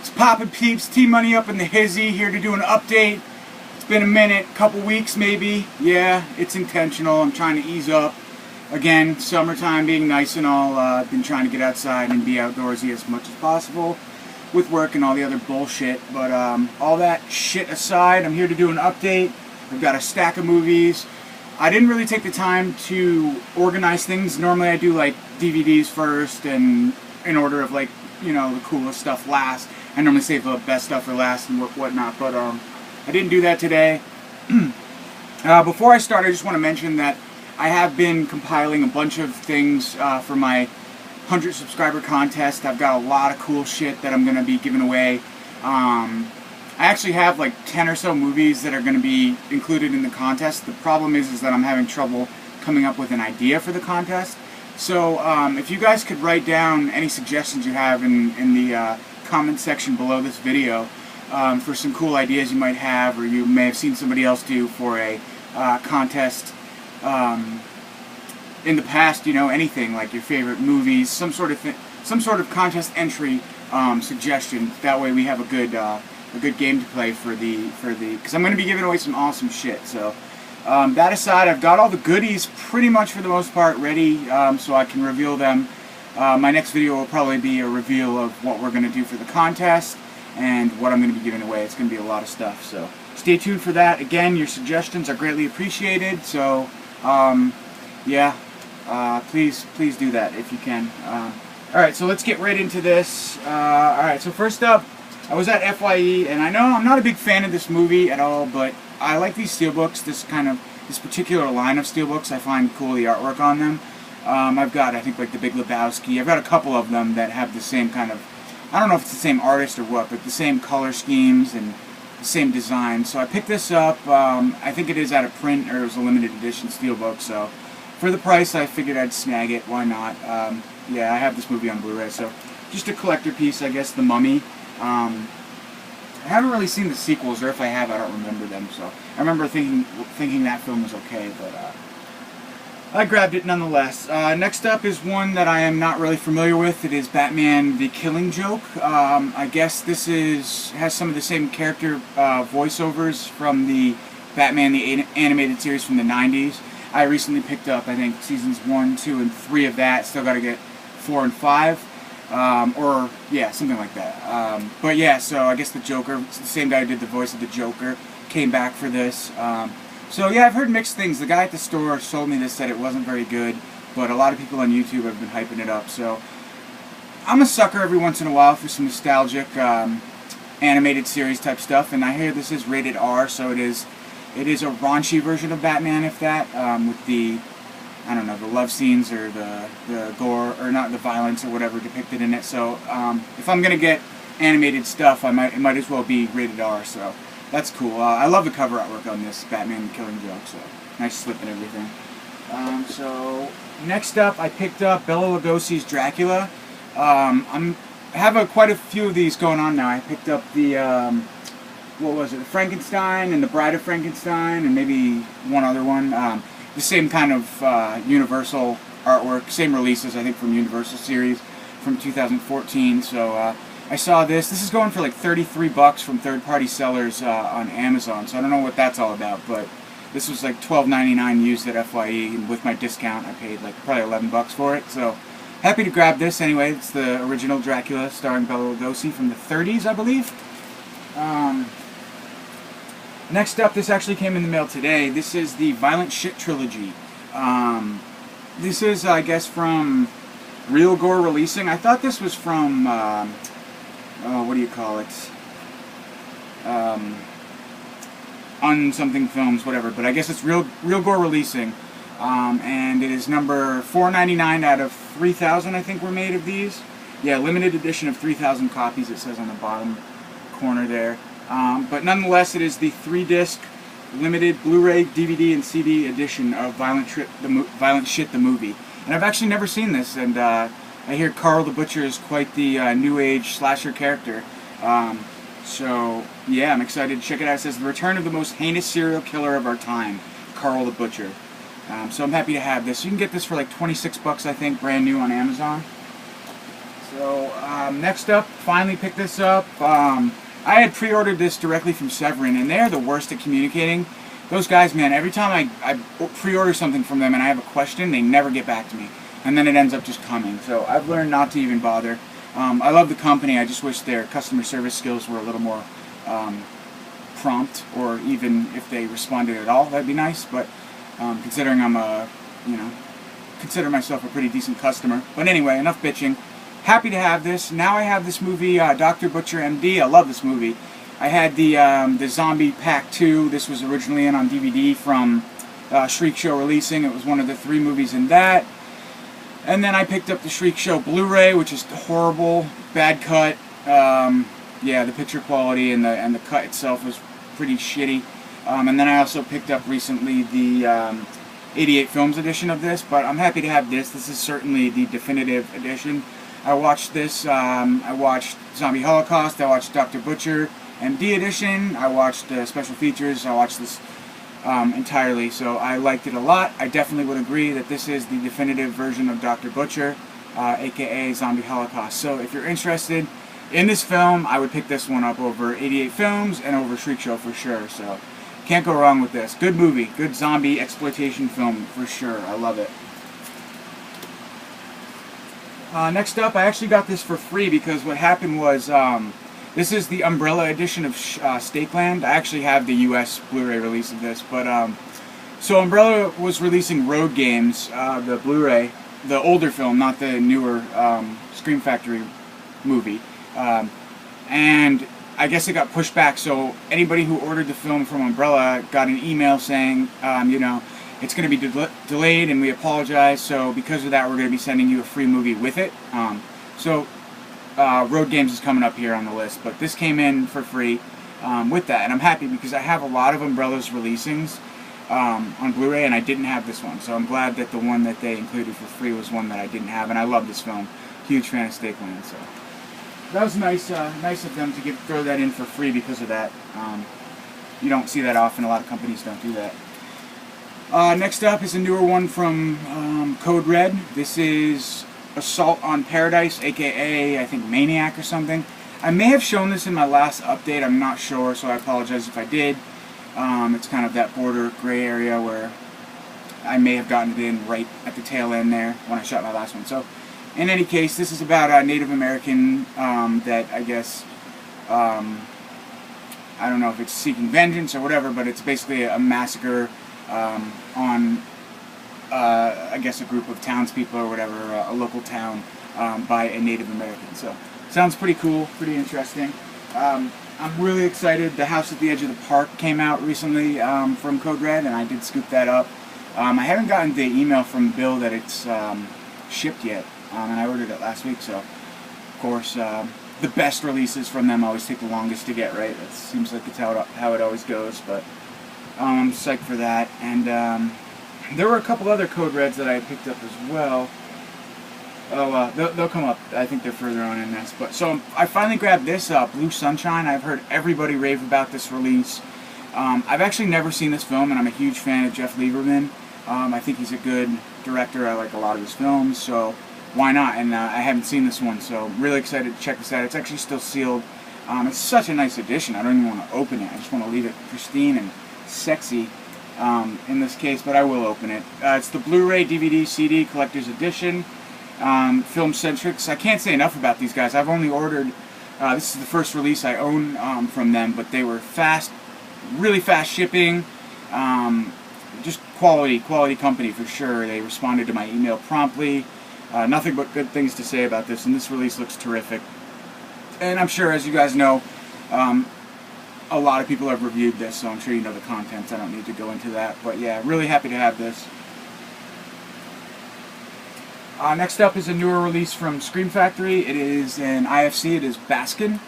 It's poppin' peeps, T-Money up in the hizzy, here to do an update. It's been a minute, couple weeks maybe. Yeah, it's intentional. I'm trying to ease up. Again, summertime being nice and all. I've been trying to get outside and be outdoorsy as much as possible with work and all the other bullshit. But all that shit aside, I'm here to do an update. I've got a stack of movies. I didn't really take the time to organize things. Normally I do like DVDs first and in order of like, you know, the coolest stuff last. I normally save the best stuff for last and whatnot, but I didn't do that today. Before I start, I just want to mention that I have been compiling a bunch of things for my 100 subscriber contest. I've got a lot of cool shit that I'm going to be giving away. I actually have like 10 or so movies that are going to be included in the contest. The problem is that I'm having trouble coming up with an idea for the contest. So if you guys could write down any suggestions you have in the comment section below this video for some cool ideas you might have, or you may have seen somebody else do for a contest in the past, you know, anything like your favorite movies, some sort of contest entry suggestion. That way we have a good game to play for the because I'm going to be giving away some awesome shit. So that aside, I've got all the goodies pretty much for the most part ready, so I can reveal them. My next video will probably be a reveal of what we're going to do for the contest and what I'm going to be giving away. It's going to be a lot of stuff, so stay tuned for that. Again, your suggestions are greatly appreciated, so yeah, please do that if you can. Alright, so let's get right into this. Alright, so first up, I was at FYE, and I know I'm not a big fan of this movie at all, but I like these steelbooks, this particular line of steelbooks. I find cool the artwork on them. I've got, I think, like the Big Lebowski. I've got a couple of them that have the same kind of, I don't know if it's the same artist or what, but the same color schemes and the same design. So I picked this up. I think it is out of print, or it was a limited edition steelbook. So for the price, I figured I'd snag it. Why not? Yeah, I have this movie on Blu-ray, so just a collector piece, I guess. The Mummy. I haven't really seen the sequels, or if I have, I don't remember them. So I remember thinking that film was okay, but I grabbed it nonetheless. Next up is one that I am not really familiar with. It is Batman: The Killing Joke. I guess this has some of the same character voiceovers from the Batman the animated series from the 90s. I recently picked up, I think, seasons 1, 2, and 3 of that. Still got to get 4 and 5. Or, yeah, something like that. But yeah, so I guess the Joker, the same guy who did the voice of the Joker, came back for this. So yeah, I've heard mixed things. The guy at the store sold me this, said it wasn't very good, but a lot of people on YouTube have been hyping it up. So I'm a sucker every once in a while for some nostalgic animated series type stuff, and I hear this is rated R, so it is a raunchy version of Batman, if that, with the, I don't know, the love scenes or the gore, or not the violence or whatever depicted in it. So if I'm gonna get animated stuff, it might as well be rated R. So that's cool. I love the cover artwork on this Batman: The Killing Joke. So nice slip and everything. So next up, I picked up Bela Lugosi's Dracula. I have quite a few of these going on now. I picked up the what was it? The Frankenstein and the Bride of Frankenstein, and maybe one other one. The same kind of Universal artwork, same releases, I think, from Universal series from 2014. So I saw this. This is going for like 33 bucks from third-party sellers on Amazon. So I don't know what that's all about, but this was like $12.99 used at FYE, and with my discount, I paid like probably 11 bucks for it. So happy to grab this anyway. It's the original Dracula starring Bela Lugosi from the 30s, I believe. Next up, this actually came in the mail today. This is the Violent Shit Trilogy. This is, I guess, from Real Gore Releasing. I thought this was from, what do you call it? On something films, whatever. But I guess it's Real Gore Releasing. And it is number 499 out of 3,000, I think, were made of these. Yeah, limited edition of 3,000 copies, it says on the bottom corner there. But nonetheless, it is the 3-disc limited Blu-ray, DVD, and CD edition of Violent Shit the movie. And I've actually never seen this, and I hear Carl the Butcher is quite the new age slasher character. So yeah, I'm excited to check it out. It says the return of the most heinous serial killer of our time, Carl the Butcher. So I'm happy to have this. You can get this for like 26 bucks, I think, brand new on Amazon. So So next up, finally picked this up. I had pre-ordered this directly from Severin, and they're the worst at communicating. Those guys, man, every time I pre-order something from them and I have a question, they never get back to me. And then it ends up just coming. So I've learned not to even bother. I love the company. I just wish their customer service skills were a little more prompt, or even if they responded at all, that'd be nice. But considering I'm consider myself a pretty decent customer. But anyway, enough bitching. Happy to have this. Now I have this movie, Dr. Butcher MD. I love this movie. I had the Zombie Pack 2. This was originally in on DVD from Shriek Show releasing. It was one of the 3 movies in that. And then I picked up the Shriek Show Blu-ray, which is horrible, bad cut. Yeah, the picture quality and the cut itself was pretty shitty. And then I also picked up recently the 88 Films edition of this, but I'm happy to have this. This is certainly the definitive edition. I watched this, I watched Zombie Holocaust, I watched Dr. Butcher MD edition, I watched the special features, I watched this entirely, so I liked it a lot. I definitely would agree that this is the definitive version of Dr. Butcher, aka Zombie Holocaust. So if you're interested in this film, I would pick this one up over 88 Films and over Shriek Show for sure, so can't go wrong with this. Good movie, good zombie exploitation film for sure, I love it. Next up, I actually got this for free because what happened was, this is the Umbrella edition of Stakeland. I actually have the US Blu-ray release of this, but so Umbrella was releasing Road Games, the Blu-ray, the older film, not the newer Scream Factory movie, and I guess it got pushed back, so anybody who ordered the film from Umbrella got an email saying, you know, it's going to be delayed and we apologize, so because of that we're going to be sending you a free movie with it. Road Games is coming up here on the list, but this came in for free with that, and I'm happy because I have a lot of Umbrella's releasings on Blu-ray and I didn't have this one, so I'm glad that the one that they included for free was one that I didn't have, and I love this film. Huge fan of Stakeland, so that was nice of them to throw that in for free because of that. You don't see that often, a lot of companies don't do that. Next up is a newer one from Code Red. This is Assault on Paradise, aka I think Maniac or something. I may have shown this in my last update, I'm not sure, so I apologize if I did. It's kind of that border gray area where I may have gotten it in right at the tail end there when I shot my last one. So, in any case, this is about a Native American that I guess, I don't know if it's seeking vengeance or whatever, but it's basically a massacre on, I guess, a group of townspeople or whatever, a local town, by a Native American. So, sounds pretty cool, pretty interesting. I'm really excited. The House at the Edge of the Park came out recently from Code Red, and I did scoop that up. I haven't gotten the email from Bill that it's shipped yet, and I ordered it last week, so, of course, the best releases from them always take the longest to get, right? That seems like it's how it always goes, but I'm psyched for that. And there were a couple other Code Reds that I picked up as well. Oh, they'll come up. I think they're further on in this. But so I finally grabbed this Blue Sunshine. I've heard everybody rave about this release. I've actually never seen this film, and I'm a huge fan of Jeff Lieberman. I think he's a good director. I like a lot of his films, so why not? And I haven't seen this one, so I'm really excited to check this out. It's actually still sealed. It's such a nice edition. I don't even want to open it. I just want to leave it pristine and sexy in this case, but I will open it. It's the Blu-ray DVD CD Collector's Edition. Film Centrics. I can't say enough about these guys. I've only ordered, this is the first release I own from them, but they were fast, really fast shipping, just quality company for sure. They responded to my email promptly. Nothing but good things to say about this, and this release looks terrific. And I'm sure, as you guys know, a lot of people have reviewed this, so I'm sure you know the contents. I don't need to go into that, but yeah, really happy to have this. Next up is a newer release from Scream Factory. It is an IFC. It is Baskin.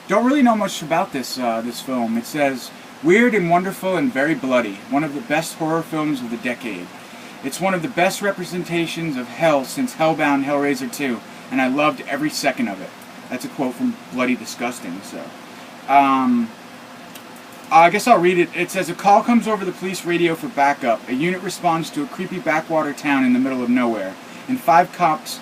Don't really know much about this this film. It says, weird and wonderful and very bloody. One of the best horror films of the decade. It's one of the best representations of hell since Hellbound Hellraiser 2, and I loved every second of it. That's a quote from Bloody Disgusting. So, I guess I'll read it. It says, a call comes over the police radio for backup. A unit responds to a creepy backwater town in the middle of nowhere, and 5 cops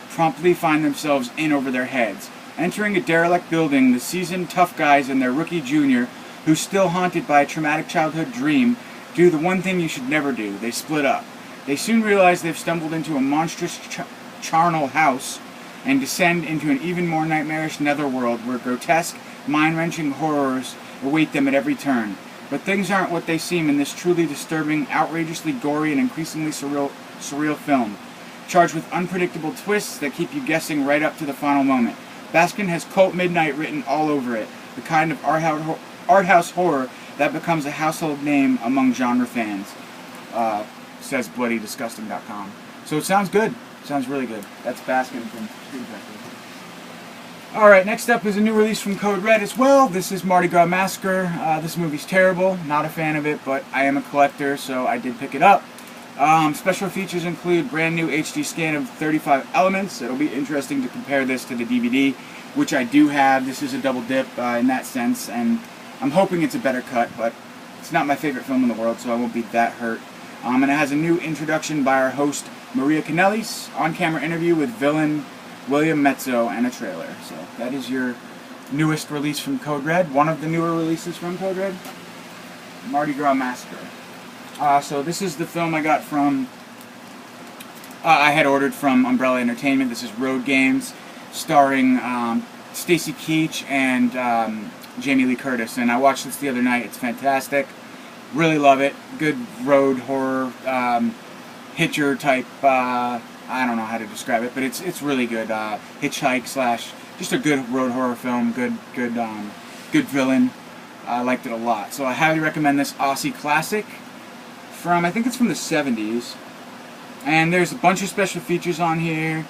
promptly find themselves in over their heads. Entering a derelict building, the seasoned tough guys and their rookie junior, who's still haunted by a traumatic childhood dream, do the one thing you should never do. They split up. They soon realize they've stumbled into a monstrous charnel house and descend into an even more nightmarish netherworld where grotesque, mind-wrenching horrors await them at every turn. But things aren't what they seem in this truly disturbing, outrageously gory, and increasingly surreal film, charged with unpredictable twists that keep you guessing right up to the final moment. Baskin has Cult Midnight written all over it, the kind of art house horror that becomes a household name among genre fans, says BloodyDisgusting.com. So it sounds good. Sounds really good. That's Baskin from Screen Factory. Alright, next up is a new release from Code Red as well. This is Mardi Gras Massacre. This movie's terrible. Not a fan of it, but I am a collector, so I did pick it up. Special features include brand new HD scan of 35 elements. It'll be interesting to compare this to the DVD, which I do have. This is a double dip in that sense, and I'm hoping it's a better cut, but it's not my favorite film in the world, so I won't be that hurt. And it has a new introduction by our host, Maria Kanellis, on-camera interview with villain William Mezzo, and a trailer. So that is your newest release from Code Red. One of the newer releases from Code Red, Mardi Gras Massacre. So this is the film I got from, I had ordered from Umbrella Entertainment. This is Road Games, starring Stacy Keach and Jamie Lee Curtis. And I watched this the other night. It's fantastic. Really love it. Good road horror, hitcher type, I don't know how to describe it, but it's really good. Hitchhike slash just a good road horror film. Good villain. I liked it a lot. So I highly recommend this Aussie classic from, I think it's from the 70s. And there's a bunch of special features on here.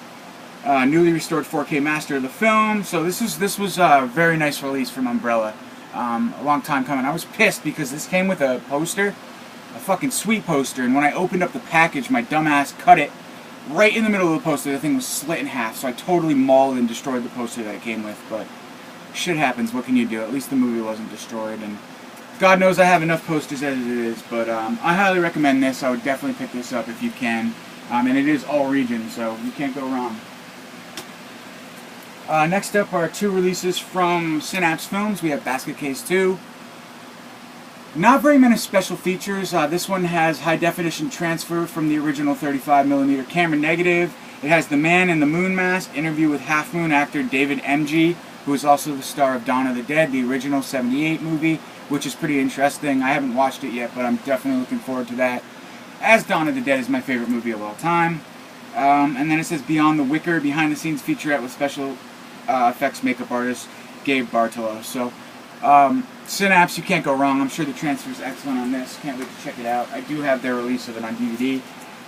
Newly restored 4K master of the film. So this was a very nice release from Umbrella. A long time coming. I was pissed because this came with a poster, a fucking sweet poster, and when I opened up the package, my dumbass cut it right in the middle of the poster. The thing was split in half, so I totally mauled and destroyed the poster that it came with, but shit happens. What can you do? At least the movie wasn't destroyed, and God knows I have enough posters as it is, but I highly recommend this. I would definitely pick this up if you can, and it is all regions, so you can't go wrong. Next up are two releases from Synapse Films. We have Basket Case 2. Not very many special features. This one has high definition transfer from the original 35mm camera negative. It has The Man in the Moon Mask, interview with Half Moon actor David MG, who is also the star of Dawn of the Dead, the original '78 movie, which is pretty interesting. I haven't watched it yet, but I'm definitely looking forward to that, as Dawn of the Dead is my favorite movie of all time. And then it says Beyond the Wicker, behind the scenes featurette with special effects makeup artist Gabe Bartolo. So Synapse, you can't go wrong. I'm sure the transfer is excellent on this. Can't wait to check it out. I do have their release of it on DVD,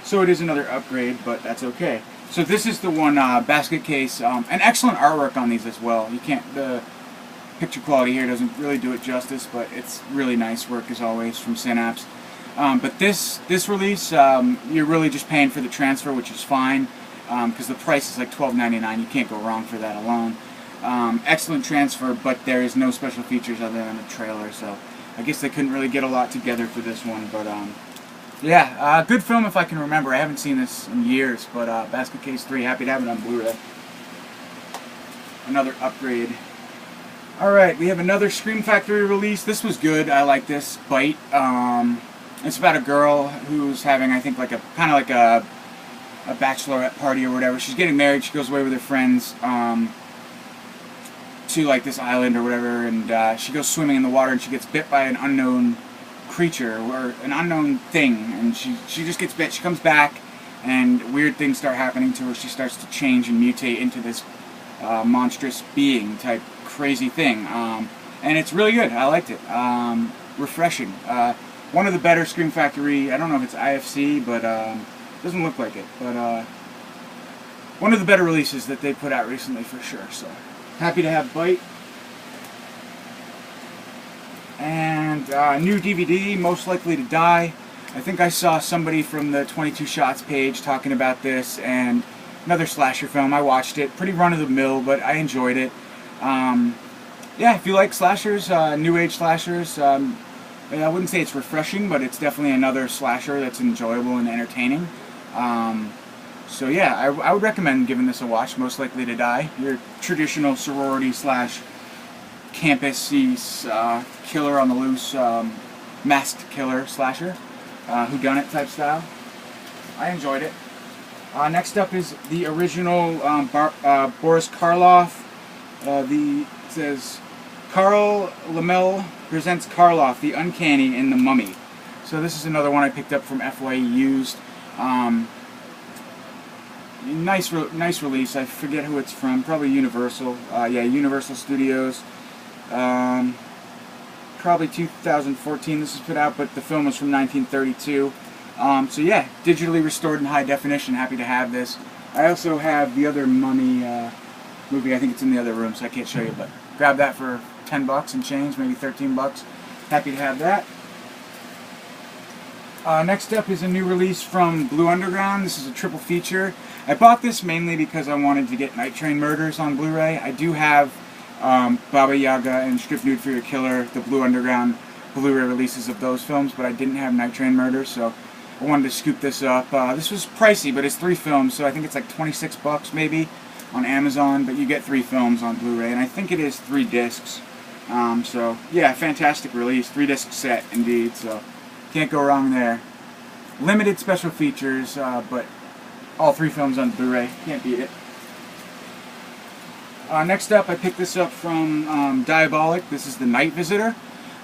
so it is another upgrade, but that's okay. So this is the one, Basket Case, and excellent artwork on these as well. You can't, the picture quality here doesn't really do it justice, but it's really nice work as always from Synapse. But this release, you're really just paying for the transfer, which is fine, because the price is like $12.99. You can't go wrong for that alone. Excellent transfer, but there is no special features other than a trailer, so I guess they couldn't really get a lot together for this one, but yeah, good film if I can remember. I haven't seen this in years, but Basket Case 3, happy to have it on Blu-ray. Another upgrade. Alright, we have another Scream Factory release. This was good. I like this. Bite. It's about a girl who's having, I think, like a kind of like a bachelorette party or whatever. She's getting married. She goes away with her friends to like this island or whatever, and she goes swimming in the water, and she gets bit by an unknown creature or an unknown thing, and she just gets bit. She comes back, and weird things start happening to her. She starts to change and mutate into this monstrous being type crazy thing, and it's really good. I liked it. Refreshing. One of the better Scream Factory. I don't know if it's IFC, but doesn't look like it. But one of the better releases that they put out recently for sure. So happy to have Bite. And new DVD, Most Likely to Die. I think I saw somebody from the 22 Shots page talking about this, and another slasher film. I watched it. Pretty run-of-the-mill, but I enjoyed it. Yeah, if you like slashers, new age slashers, I wouldn't say it's refreshing, but it's definitely another slasher that's enjoyable and entertaining. So yeah, I would recommend giving this a watch. Most Likely to Die, your traditional sorority slash campus-y killer on the loose, masked killer slasher, whodunit type style. I enjoyed it. Next up is the original Boris Karloff. It says Carl Laemmle presents Karloff, the Uncanny in The Mummy. So this is another one I picked up from FYE used. Nice release. I forget who it's from. Probably Universal. Yeah, Universal Studios. Probably 2014 this was put out, but the film was from 1932. So yeah, digitally restored in high definition. Happy to have this. I also have the other Mummy movie. I think it's in the other room, so I can't show you, but grab that for $10 and change, maybe $13. Happy to have that. Next up is a new release from Blue Underground. This is a triple feature. I bought this mainly because I wanted to get Night Train Murders on Blu-ray. I do have Baba Yaga and Strip Nude for Your Killer, the Blue Underground Blu-ray releases of those films, but I didn't have Night Train Murders, so I wanted to scoop this up. This was pricey, but it's 3 films, so I think it's like $26 maybe on Amazon, but you get 3 films on Blu-ray, and I think it is 3 discs. So yeah, fantastic release, 3-disc set indeed, so can't go wrong there. Limited special features, but all 3 films on Blu-ray, can't beat it. Next up, I picked this up from Diabolic. This is The Night Visitor.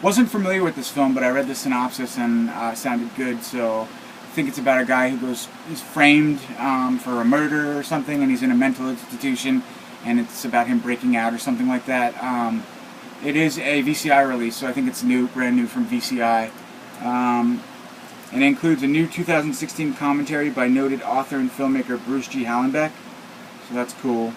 Wasn't familiar with this film, but I read the synopsis and it sounded good, so I think it's about a guy who he's framed for a murder or something, and he's in a mental institution, and it's about him breaking out or something like that. It is a VCI release, so I think it's brand new from VCI. And it includes a new 2016 commentary by noted author and filmmaker Bruce G. Hallenbeck, so that's cool.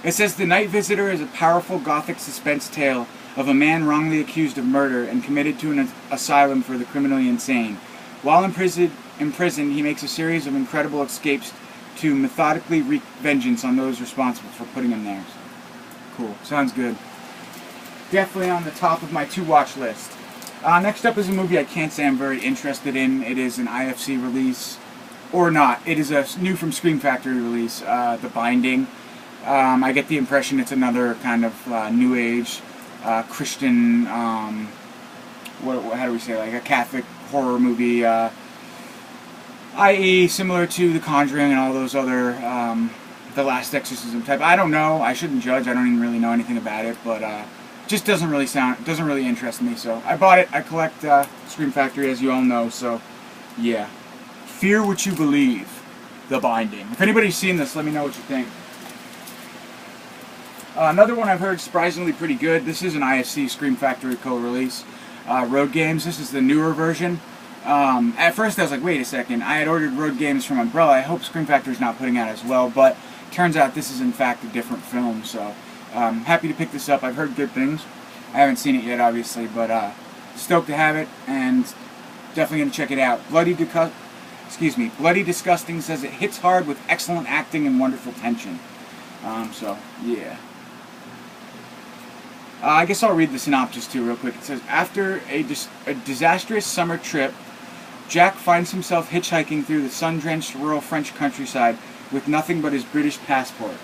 It says The Night Visitor is a powerful gothic suspense tale of a man wrongly accused of murder and committed to an asylum for the criminally insane. While in prison, he makes a series of incredible escapes to methodically wreak vengeance on those responsible for putting him there. So, cool. Sounds good. Definitely on the top of my to-watch list. Next up is a movie I can't say I'm very interested in. It is an IFC release, or not. It is a new from Scream Factory release, The Binding. I get the impression it's another kind of new age Christian, how do we say, like a Catholic horror movie, i.e. similar to The Conjuring and all those other The Last Exorcism type. I don't know. I shouldn't judge. I don't even really know anything about it, but just doesn't really interest me. So I bought it. I collect Scream Factory, as you all know. So yeah, Fear What You Believe, The Binding. If anybody's seen this, let me know what you think. Another one I've heard surprisingly pretty good. This is an IFC Scream Factory co-release. Road Games. This is the newer version. At first I was like, wait a second. I had ordered Road Games from Umbrella. I hope Scream Factory's not putting out as well, but turns out this is in fact a different film. So happy to pick this up. I've heard good things. I haven't seen it yet, obviously, but stoked to have it and definitely gonna check it out. Bloody Disgusting says it hits hard with excellent acting and wonderful tension. So yeah. I guess I'll read the synopsis too real quick. It says, after a disastrous summer trip, Jack finds himself hitchhiking through the sun-drenched rural French countryside with nothing but his British passport.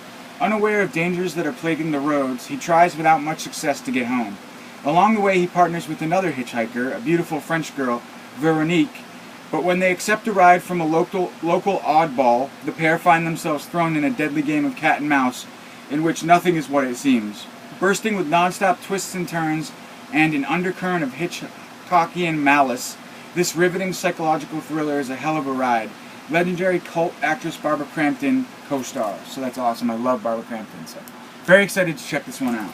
Unaware of dangers that are plaguing the roads, he tries without much success to get home. Along the way, he partners with another hitchhiker, a beautiful French girl, Veronique, but when they accept a ride from a local oddball, the pair find themselves thrown in a deadly game of cat and mouse in which nothing is what it seems. Bursting with non-stop twists and turns and an undercurrent of Hitchcockian malice, this riveting psychological thriller is a hell of a ride. Legendary cult actress Barbara Crampton co-stars. So that's awesome. I love Barbara Crampton. So very excited to check this one out.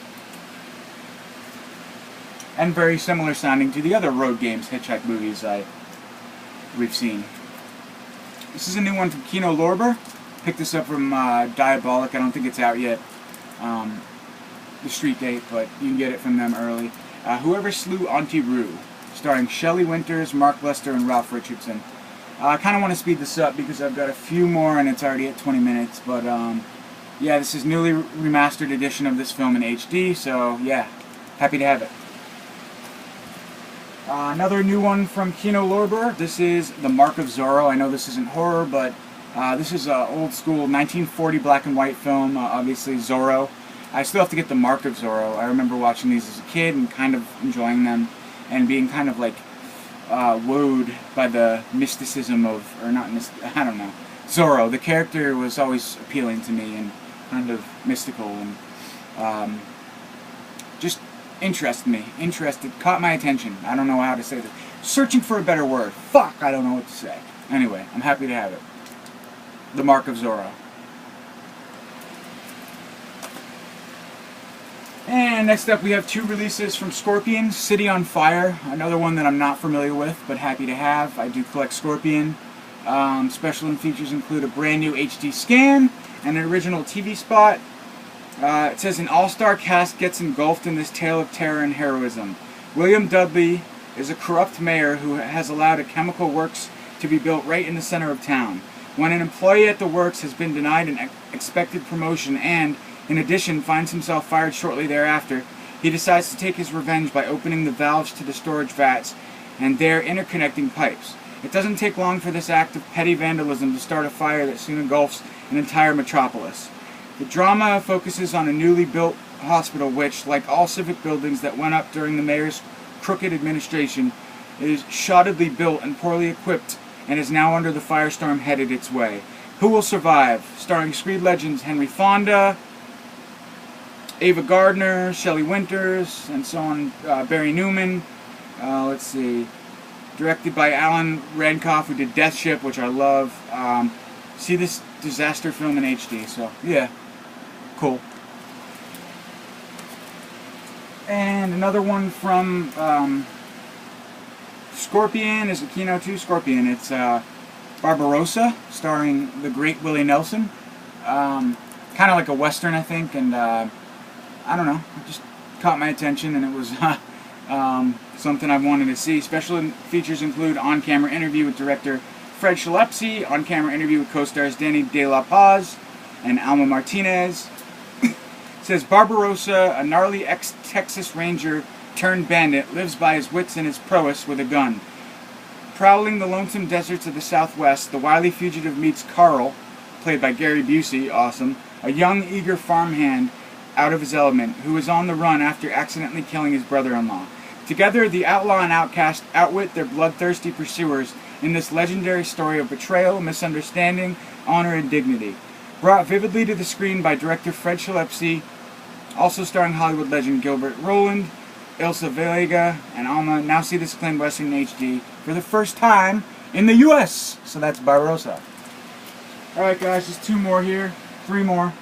And very similar sounding to the other Road Games hitchhike movies we've seen. This is a new one from Kino Lorber. Picked this up from Diabolic. I don't think it's out yet. The street date, but you can get it from them early. Whoever Slew Auntie Roo, starring Shelley Winters, Mark Lester, and Ralph Richardson. I kind of want to speed this up because I've got a few more and it's already at 20 minutes, but yeah, this is newly remastered edition of this film in HD, so yeah, happy to have it. Another new one from Kino Lorber. This is The Mark of Zorro. I know this isn't horror, but This is an old school 1940 black and white film, obviously Zorro. I still have to get the Mark of Zorro. I remember watching these as a kid and kind of enjoying them and being kind of like wooed by the mysticism of, or not, I don't know. Zorro, the character was always appealing to me and kind of mystical and just caught my attention. I don't know how to say this. Searching for a better word. Fuck, I don't know what to say. Anyway, I'm happy to have it. The Mark of Zorro. And next up we have 2 releases from Scorpion. City on Fire, another one that I'm not familiar with, but happy to have. I do collect Scorpion. Special features include a brand new HD scan and an original TV spot. It says an all-star cast gets engulfed in this tale of terror and heroism. William Dudley is a corrupt mayor who has allowed a chemical works to be built right in the center of town. When an employee at the works has been denied an expected promotion and, in addition, finds himself fired shortly thereafter, he decides to take his revenge by opening the valves to the storage vats and there interconnecting pipes. It doesn't take long for this act of petty vandalism to start a fire that soon engulfs an entire metropolis. The drama focuses on a newly built hospital which, like all civic buildings that went up during the mayor's crooked administration, is shoddily built and poorly equipped and is now under the firestorm headed its way. Who will survive? Starring screen legends Henry Fonda, Ava Gardner, Shelley Winters, and so on, Barry Newman. Let's see. Directed by Alan Rankoff, who did Death Ship, which I love. See this disaster film in HD, so yeah, cool. And another one from Scorpion is Kino 2 Scorpion. It's Barbarossa, starring the great Willie Nelson. Kind of like a Western, I think, and I don't know, it just caught my attention, and it was something I wanted to see. Special features include on-camera interview with director Fred Shalepsy, on-camera interview with co-stars Danny De La Paz and Alma Martinez. It says Barbarossa, a gnarly ex-Texas Ranger turned bandit, lives by his wits and his prowess with a gun. Prowling the lonesome deserts of the Southwest, the wily fugitive meets Carl, played by Gary Busey, awesome, a young, eager farmhand out of his element, who is on the run after accidentally killing his brother-in-law. Together, the outlaw and outcast outwit their bloodthirsty pursuers in this legendary story of betrayal, misunderstanding, honor, and dignity. Brought vividly to the screen by director Fred Shalepsy, also starring Hollywood legend Gilbert Roland, Ilsa Vega, and Alma. Now see this acclaimed Western in HD for the first time in the U.S. So that's Barbarossa. Alright guys, just 2 more here. 3 more.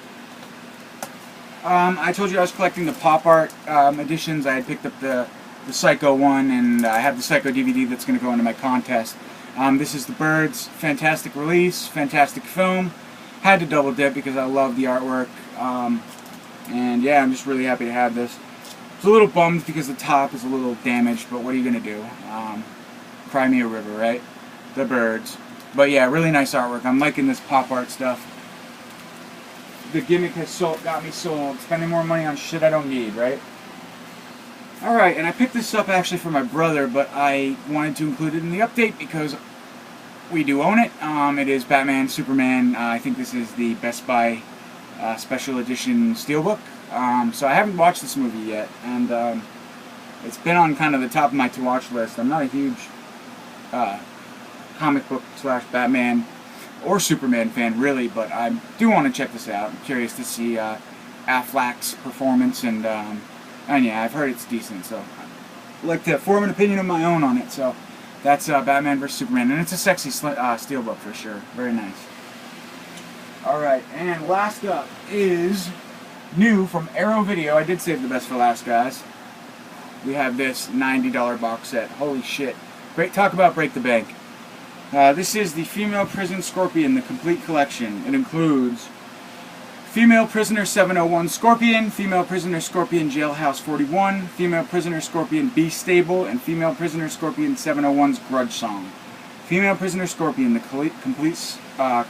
I told you I was collecting the pop art editions. I had picked up the Psycho one, and I have the Psycho DVD that's going to go into my contest. This is the Birds. Fantastic release, fantastic film. Had to double dip because I love the artwork. And yeah, I'm just really happy to have this. I was a little bummed because the top is a little damaged, but what are you going to do? Cry me a river, right? The Birds. But yeah, really nice artwork. I'm liking this pop art stuff. The gimmick has got me sold. Spending more money on shit I don't need, right? Alright, and I picked this up actually for my brother, but I wanted to include it in the update because we do own it. It is Batman, Superman. I think this is the Best Buy Special Edition Steelbook. So I haven't watched this movie yet, and it's been on kind of the top of my to-watch list. I'm not a huge comic book / Batman or Superman fan, really, but I do want to check this out. I'm curious to see Affleck's performance, and yeah, I've heard it's decent, so I'd like to form an opinion of my own on it. So that's Batman vs. Superman, and it's a sexy steelbook for sure. Very nice. Alright, and last up is new from Arrow Video. I did save the best for last, guys. We have this $90 box set. Holy shit. Great, talk about break the bank. This is the Female Prison Scorpion, the complete collection. It includes Female Prisoner 701 Scorpion, Female Prisoner Scorpion Jailhouse 41, Female Prisoner Scorpion Be Stable, and Female Prisoner Scorpion 701's Grudge Song. Female Prisoner Scorpion, the complete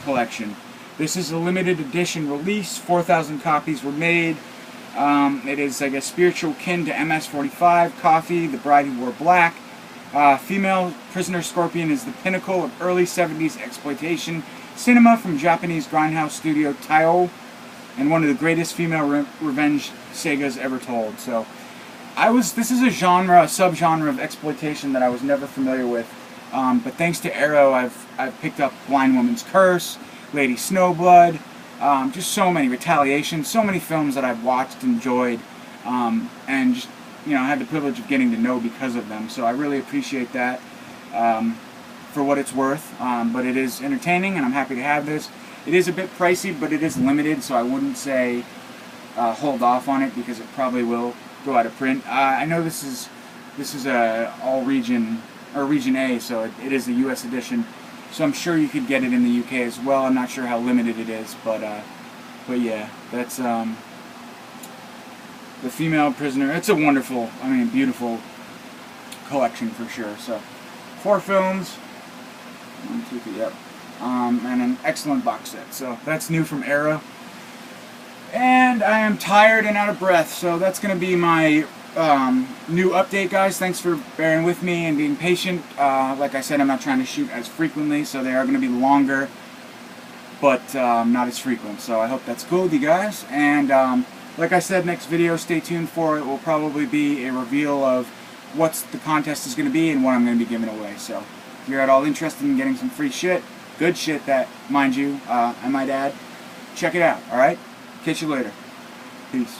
collection. This is a limited edition release. 4,000 copies were made. It is like a spiritual kin to MS-45, Coffee, The Bride Who Wore Black. Female Prisoner Scorpion is the pinnacle of early 70s exploitation cinema from Japanese grindhouse studio Taiyo, and one of the greatest female revenge sagas ever told. So, this is a subgenre of exploitation that I was never familiar with. But thanks to Arrow, I've picked up Blind Woman's Curse, Lady Snowblood, just so many, Retaliation, so many films that I've watched, enjoyed, and just, had the privilege of getting to know because of them. So I really appreciate that for what it's worth. But it is entertaining, and I'm happy to have this. It is a bit pricey, but it is limited, so I wouldn't say hold off on it, because it probably will go out of print. I know this is a all region, or region A, so it is the U.S. edition. So I'm sure you could get it in the UK as well. I'm not sure how limited it is, but yeah, that's The Female Prisoner. It's a wonderful, beautiful collection for sure. So 4 films, 1, 2, 3, yep, and an excellent box set. So that's new from Arrow. And I am tired and out of breath, so that's going to be my new update, guys. Thanks for bearing with me and being patient. Like I said, I'm not trying to shoot as frequently, so they are going to be longer, but not as frequent. So I hope that's cool with you guys. And like I said, next video, stay tuned for it. Will probably be a reveal of what the contest is going to be and what I'm going to be giving away. So if you're at all interested in getting some free shit, good shit that, mind you, I might add, check it out, alright? Catch you later. Peace.